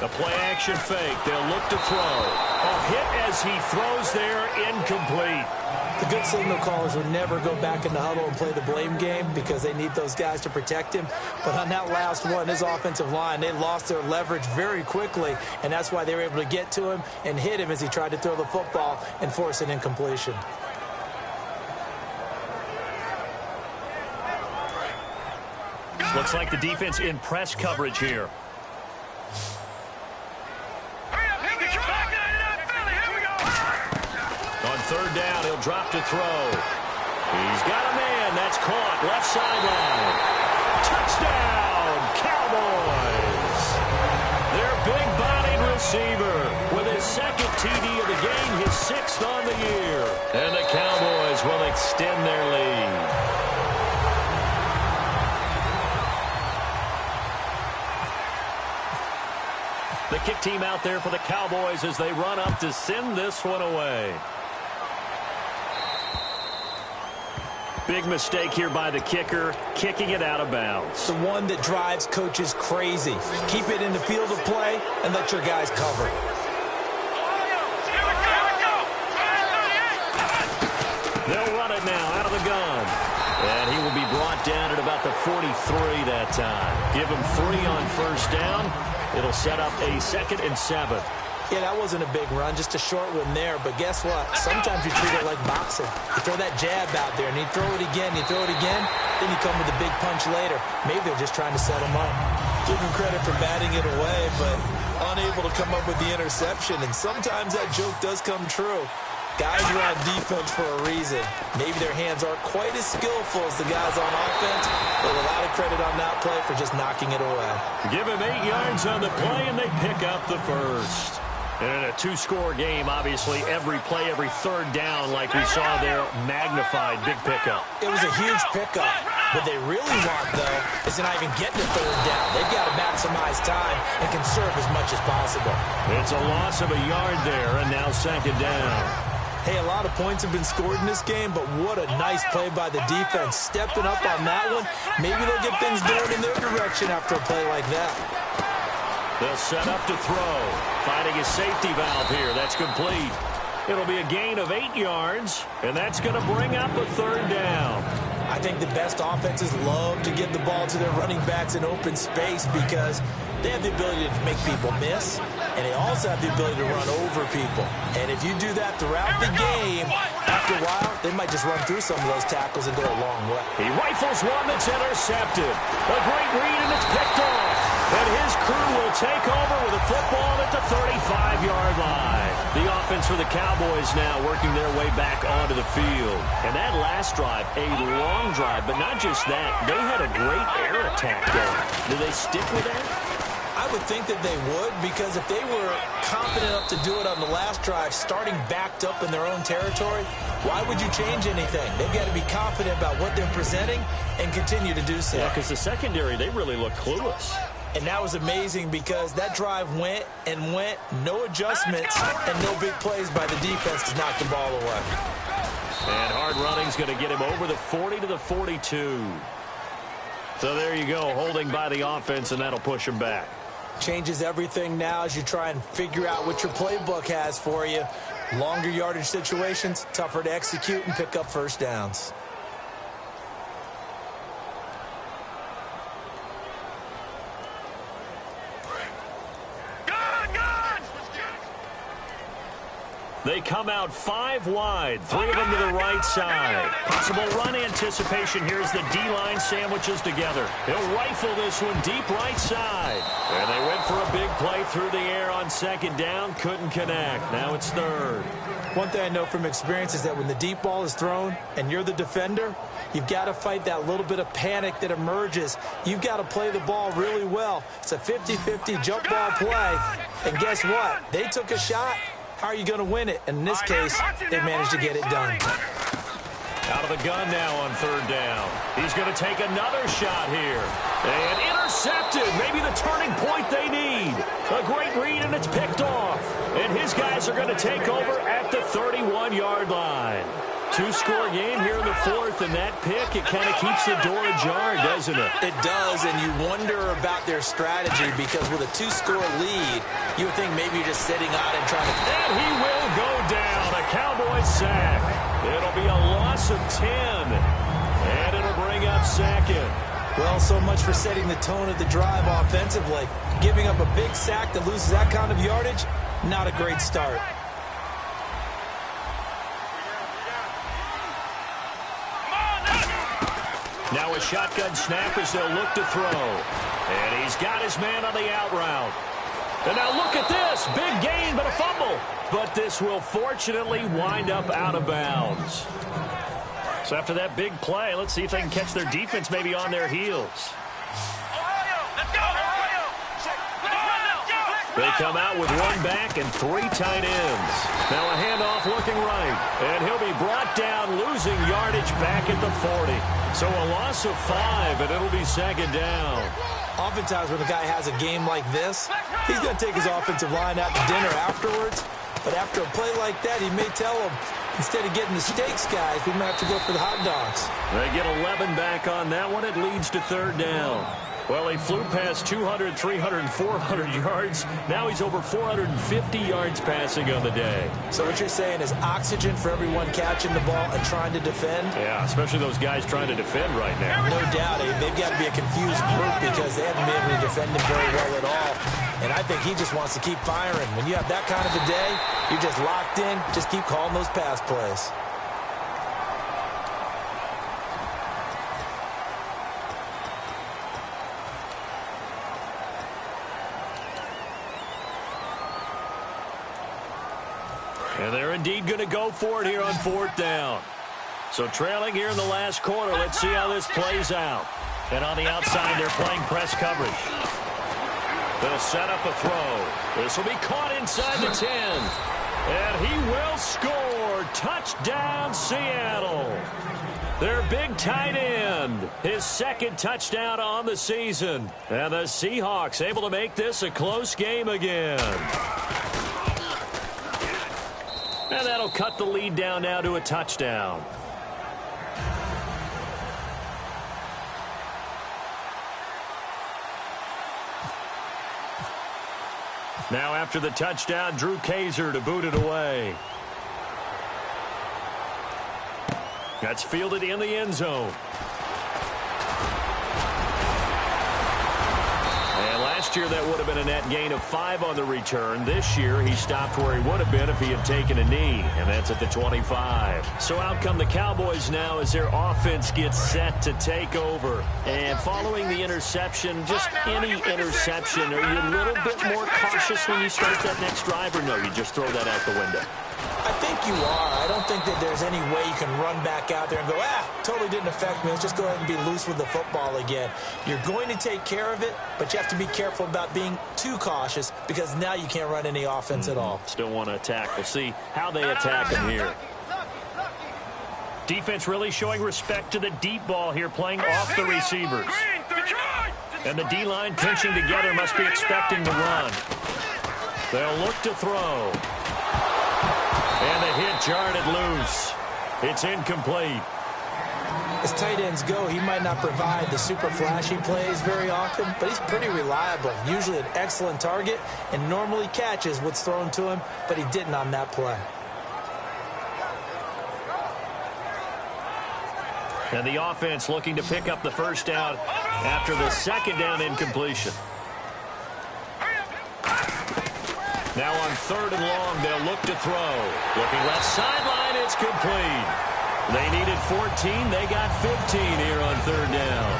The play-action fake. They'll look to throw. A hit as he throws there, incomplete. The good signal callers would never go back in the huddle and play the blame game because they need those guys to protect him. But on that last one, his offensive line, they lost their leverage very quickly, and that's why they were able to get to him and hit him as he tried to throw the football and force an incompletion. Looks like the defense in press coverage here. On 3rd down, he'll drop to throw. He's got a man. That's caught. Left sideline. Touchdown, Cowboys. Their big-bodied receiver with his 2nd TD of the game, his 6th on the year. And the Cowboys will extend their lead. The kick team out there for the Cowboys as they run up to send this one away. Big mistake here by the kicker, kicking it out of bounds. The one that drives coaches crazy. Keep it in the field of play and let your guys cover. They'll run it now out of the gun. And he will be brought down at about the 43 that time. Give him 3 on 1st down. It'll set up a 2nd and 7. Yeah, that wasn't a big run, just a short one there. But guess what? Sometimes you treat it like boxing. You throw that jab out there, and you throw it again, you throw it again, then you come with a big punch later. Maybe they're just trying to set him up. Give him credit for batting it away, but unable to come up with the interception. And sometimes that joke does come true. Guys are on defense for a reason. Maybe their hands aren't quite as skillful as the guys on offense, but a lot of credit on that play for just knocking it away. Give him 8 yards on the play, and they pick up the first. And in a two-score game, obviously, every play, every third down, like we saw there, magnified, big pickup. It was a huge pickup. What they really want, though, is to not even get to third down. They've got to maximize time and conserve as much as possible. It's a loss of a yard there, and now second down. Hey, a lot of points have been scored in this game, but what a nice play by the defense. Stepping up on that one, maybe they'll get things going in their direction after a play like that. They'll set up to throw. Finding a safety valve here. That's complete. It'll be a gain of 8 yards, and that's going to bring up a third down. I think the best offenses love to give the ball to their running backs in open space because they have the ability to make people miss, and they also have the ability to run over people. And if you do that throughout the game, after a while, they might just run through some of those tackles and go a long way. He rifles one that's intercepted. A great read, and it's picked off. And his crew will take over with a football at the 35-yard line. The offense for the Cowboys now working their way back onto the field. And that last drive, a long drive, but not just that. They had a great air attack going. Do they stick with that? I would think that they would, because if they were confident enough to do it on the last drive, starting backed up in their own territory, why would you change anything? They've got to be confident about what they're presenting and continue to do so. Yeah, because the secondary, they really look clueless. And that was amazing because that drive went and went, no adjustments, and no big plays by the defense to knock the ball away. And hard running's going to get him over the 40 to the 42. So there you go, holding by the offense, and that'll push him back. Changes everything now as you try and figure out what your playbook has for you. Longer yardage situations, tougher to execute and pick up first downs. They come out 5 wide, 3 of them to the right side. Possible run anticipation here as the D-line sandwiches together. He'll rifle this one deep right side. And they went for a big play through the air on second down. Couldn't connect. Now it's third. One thing I know from experience is that when the deep ball is thrown and you're the defender, you've got to fight that little bit of panic that emerges. You've got to play the ball really well. It's a 50-50 jump ball play. And guess what? They took a shot. How are you going to win it? And in this case, they managed to get it done. Out of the gun now on third down. He's going to take another shot here. And intercepted. Maybe the turning point they need. A great read, and it's picked off. And his guys are going to take over at the 31-yard line. Two-score game here in the fourth, and that pick, it kind of keeps the door ajar, doesn't it? It does, and you wonder about their strategy because with a two-score lead, you would think maybe you're just sitting on and trying to... And he will go down. A Cowboys sack. It'll be a loss of 10, and it'll bring up second. Well, so much for setting the tone of the drive offensively. Giving up a big sack that loses that kind of yardage, not a great start. Now a shotgun snap as they'll look to throw. And he's got his man on the out route. And now look at this. Big gain, but a fumble. But this will fortunately wind up out of bounds. So after that big play, let's see if they can catch their defense maybe on their heels. They come out with 1 back and 3 tight ends. Now a handoff looking right. And he'll be brought down, losing yardage back at the 40. So a loss of 5, and it'll be second down. Oftentimes when a guy has a game like this, he's going to take his offensive line out to dinner afterwards. But after a play like that, he may tell them, instead of getting the steaks, guys, we might have to go for the hot dogs. They get 11 back on that one. It leads to third down. Well, he flew past 200, 300, 400 yards. Now he's over 450 yards passing on the day. So what you're saying is oxygen for everyone catching the ball and trying to defend? Yeah, especially those guys trying to defend right now. No doubt. They've got to be a confused group because they haven't been able to defend him very well at all. And I think he just wants to keep firing. When you have that kind of a day, you're just locked in. Just keep calling those pass plays. And they're indeed going to go for it here on 4th down. So trailing here in the last quarter. Let's see how this plays out. And on the outside, they're playing press coverage. They'll set up a throw. This will be caught inside the 10. And he will score. Touchdown, Seattle. Their big tight end. His 2nd touchdown on the season. And the Seahawks able to make this a close game again. And that'll cut the lead down now to a touchdown. Now after the touchdown, Drew Kaiser to boot it away. That's fielded in the end zone. And last year that would have been a net gain of 5 on the return. This year he stopped where he would have been if he had taken a knee, and that's at the 25. So out come the Cowboys now as their offense gets set to take over. And following the interception, just any interception, are you a little bit more cautious when you start that next drive, or no, you just throw that out the window? I think you are. I don't think that there's any way you can run back out there and go, totally didn't affect me. Let's just go ahead and be loose with the football again. You're going to take care of it, but you have to be careful about being too cautious because now you can't run any offense at all. Still want to attack. We'll see how they attack him here. Defense really showing respect to the deep ball here, playing off the receivers. And the D-line pinching together, must be expecting to run. They'll look to throw. And the hit jarred it loose. It's incomplete. As tight ends go, he might not provide the super flashy plays very often, but he's pretty reliable. Usually an excellent target and normally catches what's thrown to him, but he didn't on that play. And the offense looking to pick up the first down after the 2nd down incompletion. Now on 3rd and long, they'll look to throw. Looking left sideline, it's complete. They needed 14. They got 15 here on 3rd down.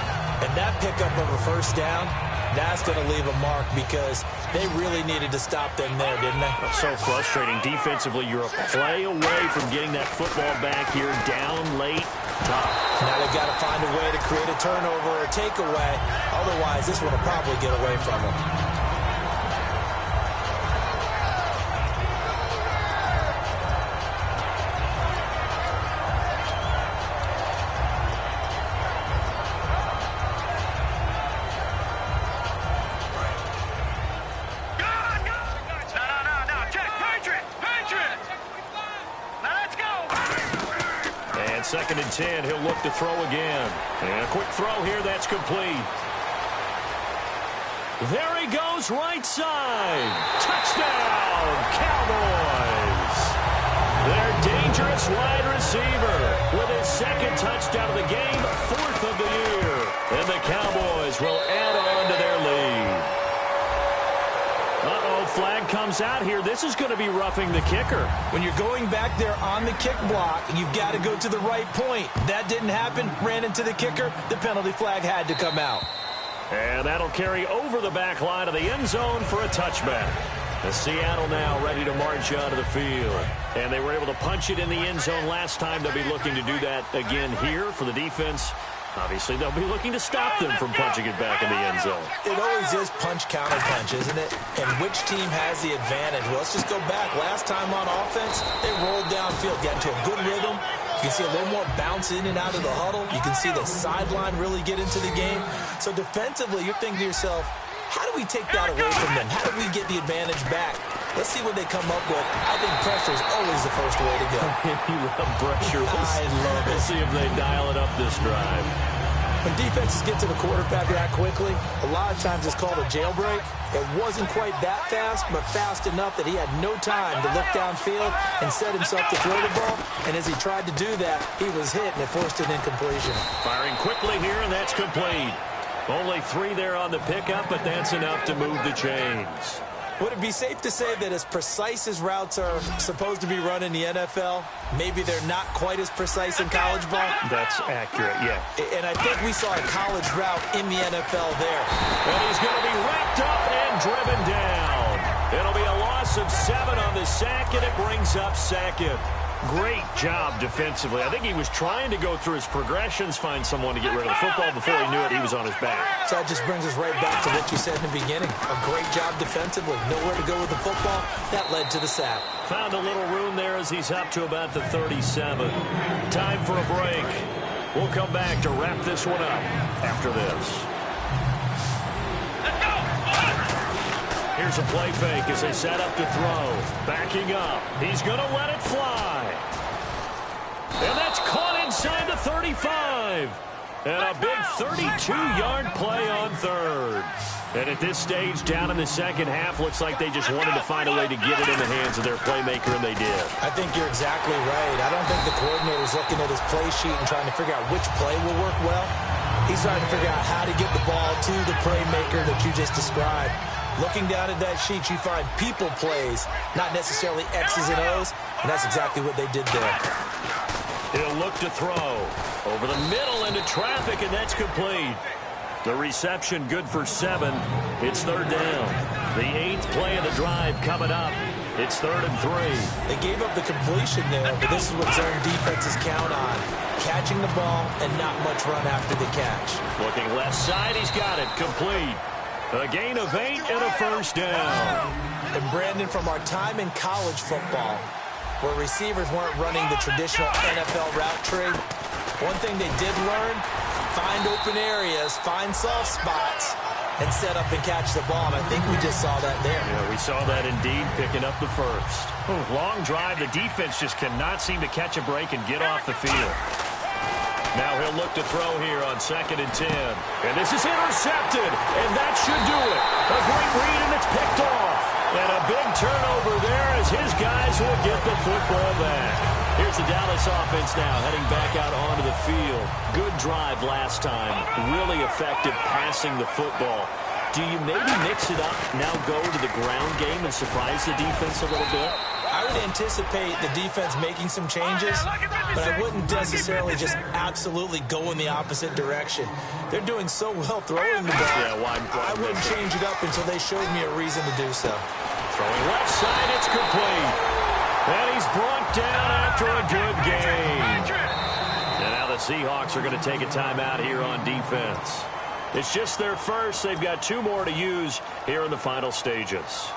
And that pickup of a first down, that's going to leave a mark because they really needed to stop them there, didn't they? So frustrating. Defensively, you're a play away from getting that football back here down late. Tough. Now they've got to find a way to create a turnover or a takeaway. Otherwise, this one will probably get away from them. And 2nd and 10, he'll look to throw again. And a quick throw here, that's complete. There he goes, right side. Touchdown, Cowboys. Their dangerous wide receiver with his 2nd touchdown of the game, 4th of the year. And the Cowboys will add on to their lead. Flag comes out here. This is going to be roughing the kicker. When you're going back there on the kick block, you've got to go to the right point. That didn't happen. Ran into the kicker. The penalty flag had to come out. And that'll carry over the back line of the end zone for a touchback. The Seattle now ready to march out of the field. And they were able to punch it in the end zone last time. They'll be looking to do that again here for the defense. Obviously, they'll be looking to stop them from punching it back in the end zone. It always is punch-counter-punch, isn't it? And which team has the advantage? Well, let's just go back. Last time on offense, they rolled downfield, got into a good rhythm. You can see a little more bounce in and out of the huddle. You can see the sideline really get into the game. So defensively, you're thinking to yourself, how do we take that away from them? How do we get the advantage back? Let's see what they come up with. I think pressure is always the first way to go. You love pressure. I love it. We'll see if they dial it up this drive. When defenses get to the quarterback that quickly, a lot of times it's called a jailbreak. It wasn't quite that fast, but fast enough that he had no time to look downfield and set himself to throw the ball. And as he tried to do that, he was hit, and it forced an incompletion. Firing quickly here, and that's complete. Only 3 there on the pickup, but that's enough to move the chains. Would it be safe to say that as precise as routes are supposed to be run in the NFL, maybe they're not quite as precise in college ball? That's accurate, yeah. And I think we saw a college route in the NFL there. And he's going to be wrapped up and driven down. It'll be a loss loss of 7 on the sack, and it brings up second. Great job defensively. I think he was trying to go through his progressions, find someone to get rid of the football. Before he knew it, he was on his back. So that just brings us right back to what you said in the beginning. A great job defensively. Nowhere to go with the football. That led to the sack. Found a little room there as he's up to about the 37. Time for a break. We'll come back to wrap this one up after this. Here's a play fake as they set up to throw. Backing up. He's going to let it fly. And that's caught inside the 35. And a big 32-yard play on third. And at this stage, down in the second half, looks like they just wanted to find a way to get it in the hands of their playmaker, and they did. I think you're exactly right. I don't think the coordinator's looking at his play sheet and trying to figure out which play will work well. He's trying to figure out how to get the ball to the playmaker that you just described. Looking down at that sheet, you find people plays, not necessarily X's and O's, and that's exactly what they did there. He'll look to throw. Over the middle into traffic, and that's complete. The reception good for 7. It's third down. The 8th play of the drive coming up. It's 3rd and 3. They gave up the completion there, but this is what zone defenses count on. Catching the ball and not much run after the catch. Looking left side, he's got it. Complete. A gain of 8 and a first down. And Brandon, from our time in college football, where receivers weren't running the traditional NFL route tree, one thing they did learn, find open areas, find soft spots, and set up and catch the ball. And I think we just saw that there. Yeah, we saw that indeed, picking up the first. Long drive. The defense just cannot seem to catch a break and get off the field. Now he'll look to throw here on 2nd and 10. And this is intercepted, and that should do it. A great read, and it's picked off. And a big turnover there as his guys will get the football back. Here's the Dallas offense now heading back out onto the field. Good drive last time. Really effective passing the football. Do you maybe mix it up, now go to the ground game and surprise the defense a little bit? I would anticipate the defense making some changes, but I wouldn't necessarily just absolutely go in the opposite direction. They're doing so well throwing the ball. Yeah, why I wouldn't change it up until they showed me a reason to do so. Throwing left side, it's complete. And he's brought down after a good game. And now the Seahawks are going to take a timeout here on defense. It's just their first. They've got 2 more to use here in the final stages.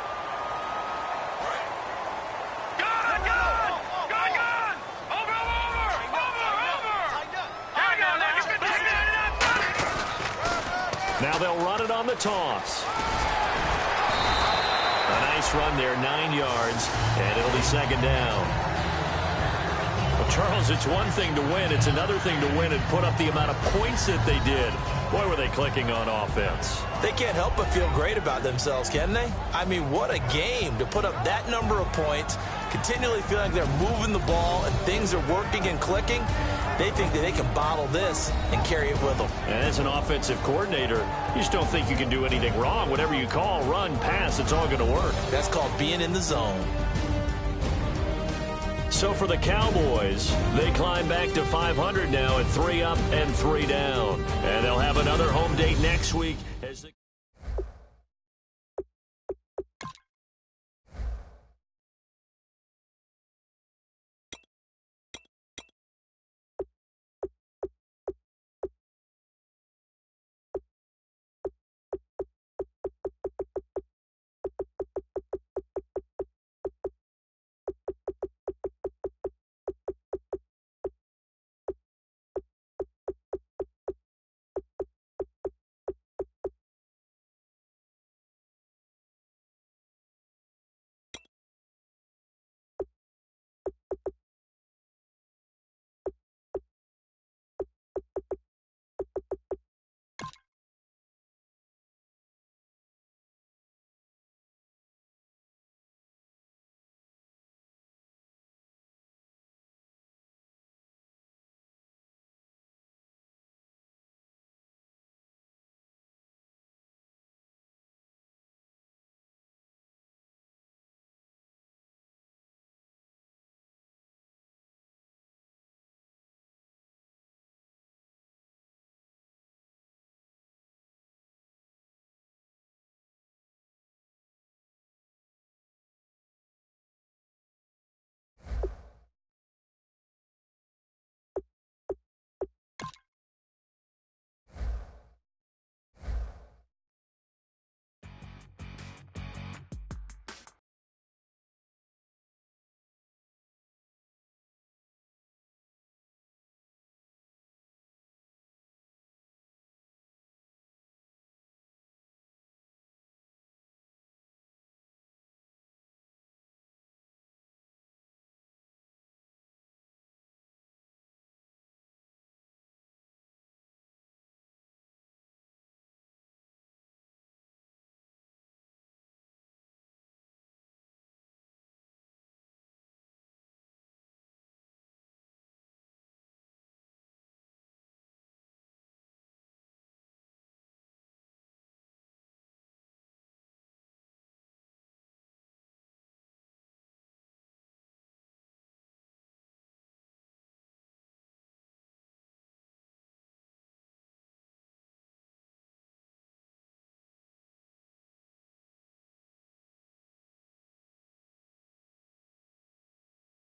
Now they'll run it on the toss. A nice run there, 9 yards, and it'll be 2nd down. Well, Charles, it's one thing to win. It's another thing to win and put up the amount of points that they did. Boy, were they clicking on offense. They can't help but feel great about themselves, can they? I mean, what a game to put up that number of points, continually feeling like they're moving the ball and things are working and clicking. They think that they can bottle this and carry it with them. And as an offensive coordinator, you just don't think you can do anything wrong. Whatever you call, run, pass, it's all going to work. That's called being in the zone. So for the Cowboys, they climb back to 500 now at 3 up and 3 down. And they'll have another home date next week